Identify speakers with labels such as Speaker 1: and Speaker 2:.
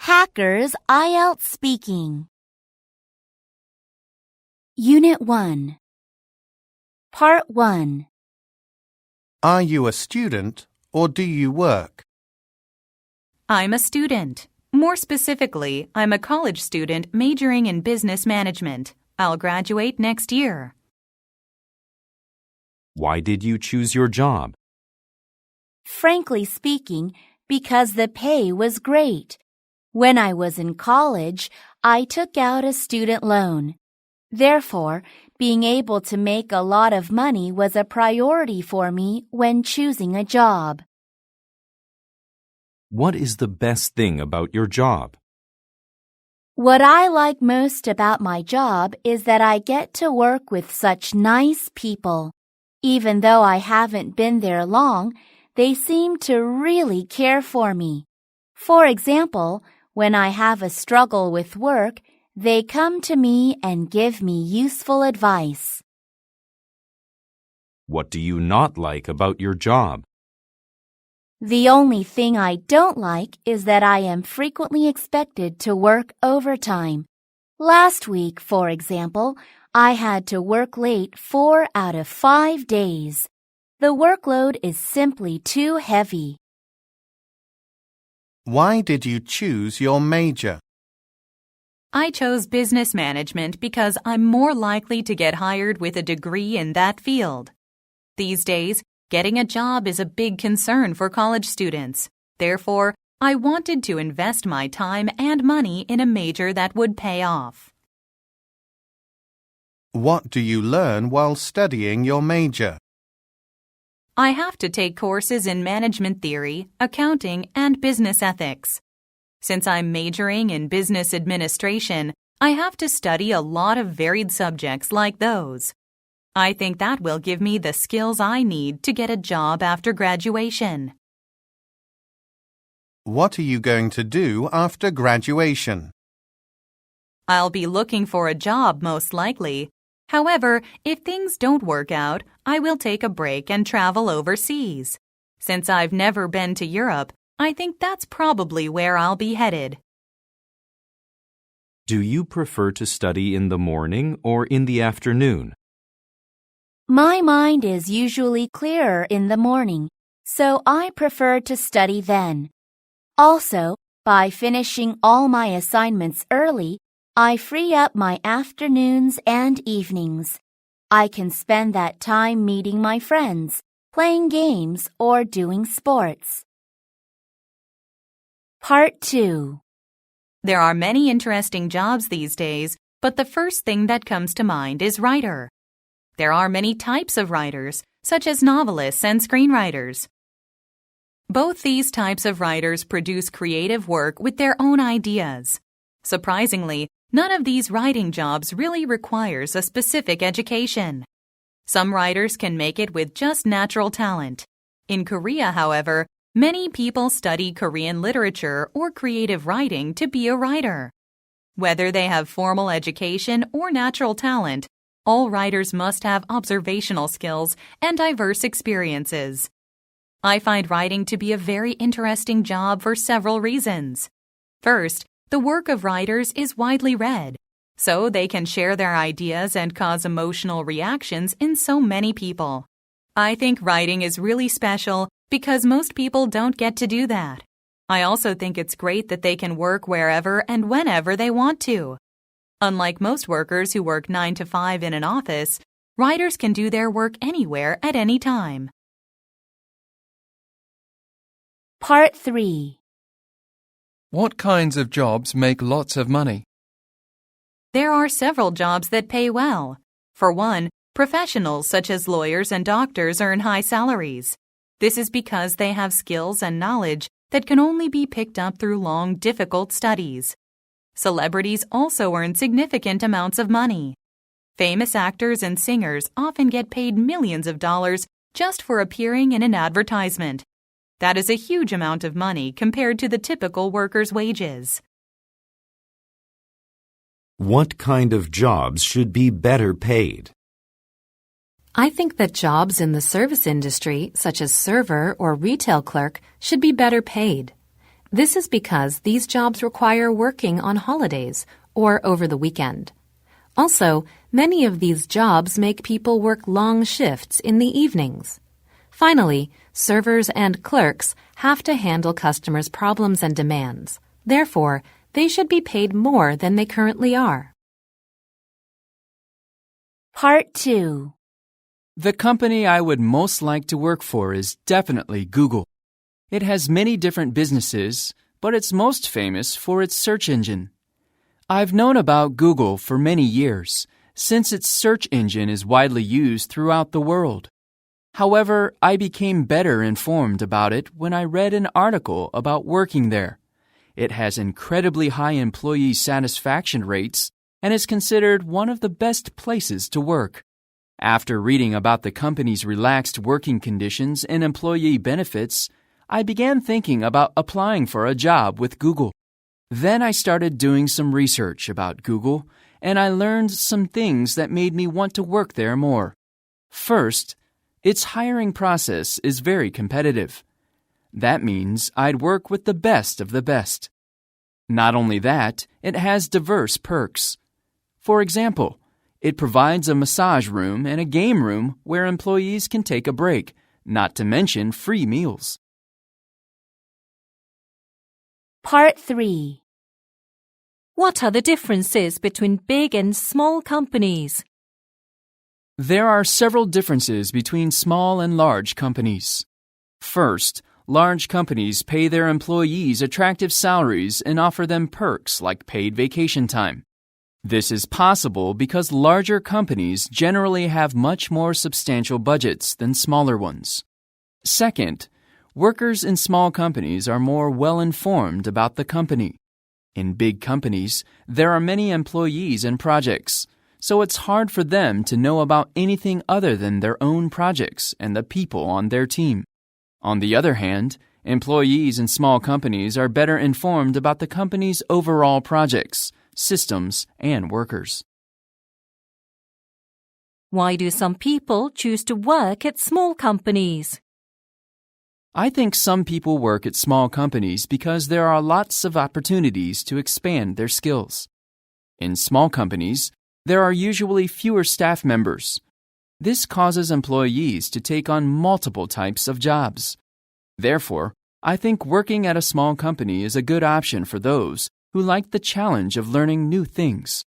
Speaker 1: Hackers IELTS Speaking. Unit 1. Part 1.
Speaker 2: Are you a student or do you work?
Speaker 3: I'm a student. More specifically, I'm a college student majoring in business management. I'll graduate next year.
Speaker 4: Why did you choose your job?
Speaker 1: Frankly speaking, because the pay was great. When I was in college, I took out a student loan. Therefore, being able to make a lot of money was a priority for me when choosing a job.
Speaker 4: What is the best thing about your job?
Speaker 1: What I like most about my job is that I get to work with such nice people. Even though I haven't been there long, they seem to really care for me. For example, when I have a struggle with work, they come to me and give me useful advice.
Speaker 4: What do you not like about your job?
Speaker 1: The only thing I don't like is that I am frequently expected to work overtime. Last week, for example, I had to work late 4 out of 5 days. The workload is simply too heavy.
Speaker 2: Why did you choose your major?
Speaker 3: I chose business management because I'm more likely to get hired with a degree in that field. These days, getting a job is a big concern for college students. Therefore, I wanted to invest my time and money in a major that would pay off.
Speaker 2: What do you learn while studying your major?
Speaker 3: I have to take courses in management theory, accounting, and business ethics. Since I'm majoring in business administration, I have to study a lot of varied subjects like those. I think that will give me the skills I need to get a job after graduation.
Speaker 2: What are you going to do after graduation?
Speaker 3: I'll be looking for a job most likely. However, if things don't work out, I will take a break and travel overseas. Since I've never been to Europe, I think that's probably where I'll be headed.
Speaker 4: Do you prefer to study in the morning or in the afternoon?
Speaker 1: My mind is usually clearer in the morning, so I prefer to study then. Also, by finishing all my assignments early, I free up my afternoons and evenings. I can spend that time meeting my friends, playing games, or doing sports. Part 2.
Speaker 3: There are many interesting jobs these days, but the first thing that comes to mind is writer. There are many types of writers, such as novelists and screenwriters. Both these types of writers produce creative work with their own ideas. Surprisingly, none of these writing jobs really requires a specific education. Some writers can make it with just natural talent. In Korea, however, many people study Korean literature or creative writing to be a writer. Whether they have formal education or natural talent, all writers must have observational skills and diverse experiences. I find writing to be a very interesting job for several reasons. First, the work of writers is widely read, so they can share their ideas and cause emotional reactions in so many people. I think writing is really special because most people don't get to do that. I also think it's great that they can work wherever and whenever they want to. Unlike most workers who work 9 to 5 in an office, writers can do their work anywhere at any time.
Speaker 1: Part 3.
Speaker 5: What kinds of jobs make lots of money?
Speaker 3: There are several jobs that pay well. For one, professionals such as lawyers and doctors earn high salaries. This is because they have skills and knowledge that can only be picked up through long, difficult studies. Celebrities also earn significant amounts of money. Famous actors and singers often get paid millions of dollars just for appearing in an advertisement. That is a huge amount of money compared to the typical worker's wages.
Speaker 4: What kind of jobs should be better paid?
Speaker 6: I think that jobs in the service industry, such as server or retail clerk, should be better paid. This is because these jobs require working on holidays or over the weekend. Also, many of these jobs make people work long shifts in the evenings. Finally, servers and clerks have to handle customers' problems and demands. Therefore, they should be paid more than they currently are.
Speaker 1: Part 2.
Speaker 7: The company I would most like to work for is definitely Google. It has many different businesses, but it's most famous for its search engine. I've known about Google for many years, since its search engine is widely used throughout the world. However, I became better informed about it when I read an article about working there. It has incredibly high employee satisfaction rates and is considered one of the best places to work. After reading about the company's relaxed working conditions and employee benefits, I began thinking about applying for a job with Google. Then I started doing some research about Google, and I learned some things that made me want to work there more. First, its hiring process is very competitive. That means I'd work with the best of the best. Not only that, it has diverse perks. For example, it provides a massage room and a game room where employees can take a break, not to mention free meals.
Speaker 1: Part 3.
Speaker 8: What are the differences between big and small companies?
Speaker 7: There are several differences between small and large companies. First, large companies pay their employees attractive salaries and offer them perks like paid vacation time. This is possible because larger companies generally have much more substantial budgets than smaller ones. Second, workers in small companies are more well-informed about the company. In big companies, there are many employees and projects, so it's hard for them to know about anything other than their own projects and the people on their team. On the other hand, employees in small companies are better informed about the company's overall projects, systems, and workers.
Speaker 8: Why do some people choose to work at small companies?
Speaker 7: I think some people work at small companies because there are lots of opportunities to expand their skills. In small companies, there are usually fewer staff members. This causes employees to take on multiple types of jobs. Therefore, I think working at a small company is a good option for those who like the challenge of learning new things.